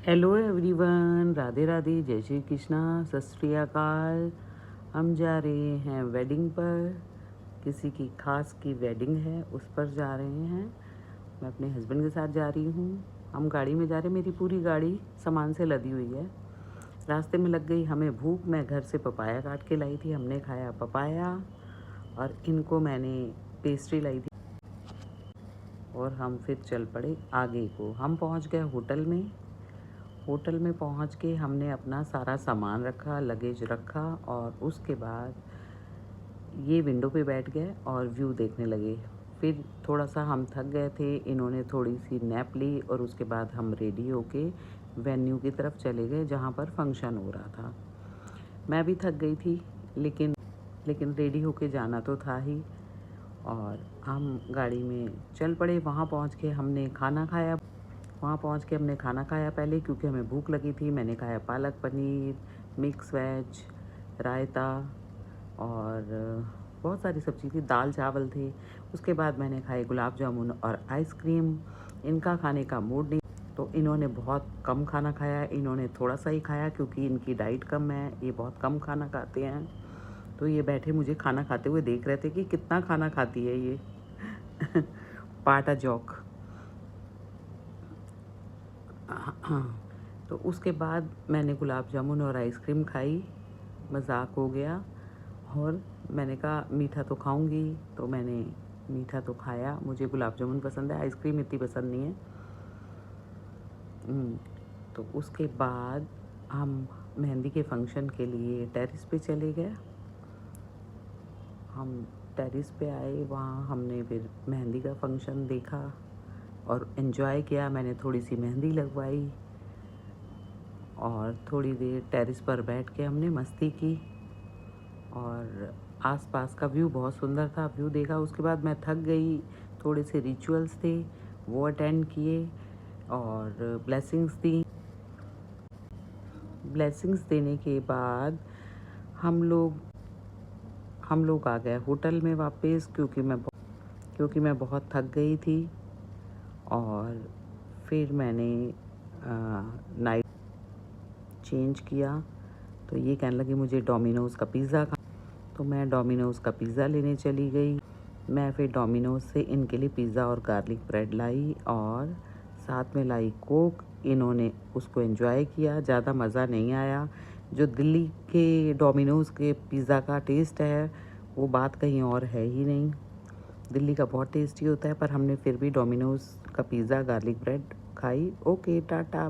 Hello everyone, Radhe Radhe, जय श्री कृष्णा, सत श्री अकाल। हम जा रहे हैं वेडिंग पर। किसी की खास की वेडिंग है, उस पर जा रहे हैं। मैं अपने हस्बैंड के साथ जा रही हूँ। हम गाड़ी में जा रहे हैं। मेरी पूरी गाड़ी सामान से लदी हुई है। रास्ते में लग गई हमें भूख। मैं घर से पपाया काट के लाई थी। हमने खाया पपाया और इनको मैंने पेस्ट्री लाई थी और हम फिर चल पड़े आगे को। हम पहुँच गए होटल में। होटल में पहुंच के हमने अपना सारा सामान रखा, लगेज रखा और उसके बाद ये विंडो पे बैठ गए और व्यू देखने लगे। फिर थोड़ा सा हम थक गए थे, इन्होंने थोड़ी सी नैप ली और उसके बाद हम रेडी होके वेन्यू की तरफ चले गए जहाँ पर फंक्शन हो रहा था। मैं भी थक गई थी, लेकिन रेडी होके जाना तो था ही और हम गाड़ी में चल पड़े। वहाँ पहुँच के हमने खाना खाया। पहले, क्योंकि हमें भूख लगी थी। मैंने खाया पालक पनीर, मिक्स वेज, रायता और बहुत सारी सब्ज़ी थी, दाल चावल थे। उसके बाद मैंने खाए गुलाब जामुन और आइसक्रीम। इनका खाने का मूड नहीं, तो इन्होंने बहुत कम खाना खाया। इन्होंने थोड़ा सा ही खाया क्योंकि इनकी डाइट कम है, ये बहुत कम खाना खाते हैं। तो ये बैठे मुझे खाना खाते हुए देख रहे थे कि कितना खाना खाती है ये। पार्ट अ जॉक। तो उसके बाद मैंने गुलाब जामुन और आइसक्रीम खाई। मज़ाक हो गया और मैंने कहा मीठा तो खाऊंगी, तो मैंने मीठा तो खाया। मुझे गुलाब जामुन पसंद है, आइसक्रीम इतनी पसंद नहीं है। तो उसके बाद हम मेहंदी के फंक्शन के लिए टेरेस पे चले गए। हम टेरेस पे आए, वहाँ हमने फिर मेहंदी का फंक्शन देखा और एंजॉय किया। मैंने थोड़ी सी मेहंदी लगवाई और थोड़ी देर टेरेस पर बैठ के हमने मस्ती की और आसपास का व्यू बहुत सुंदर था। व्यू देखा, उसके बाद मैं थक गई। थोड़े से रिचुअल्स थे, वो अटेंड किए और ब्लेसिंग्स देने के बाद हम लोग आ गए होटल में वापस, क्योंकि मैं बहुत थक गई थी। और फिर मैंने नाइट चेंज किया। तो ये कहने लगी मुझे डोमिनोज़ का पिज़्ज़ा खा, तो मैं डोमिनोज़ का पिज़्ज़ा लेने चली गई। मैं फिर डोमिनोज़ से इनके लिए पिज़्ज़ा और गार्लिक ब्रेड लाई और साथ में लाई कोक। इन्होंने उसको एंजॉय किया। ज़्यादा मज़ा नहीं आया। जो दिल्ली के डोमिनोज़ के पिज़्ज़ा का टेस्ट है, वो बात कहीं और है ही नहीं। दिल्ली का बहुत टेस्टी होता है, पर हमने फिर भी डोमिनोज़ का पिज़्ज़ा गार्लिक ब्रेड खाई। ओके, टाटा।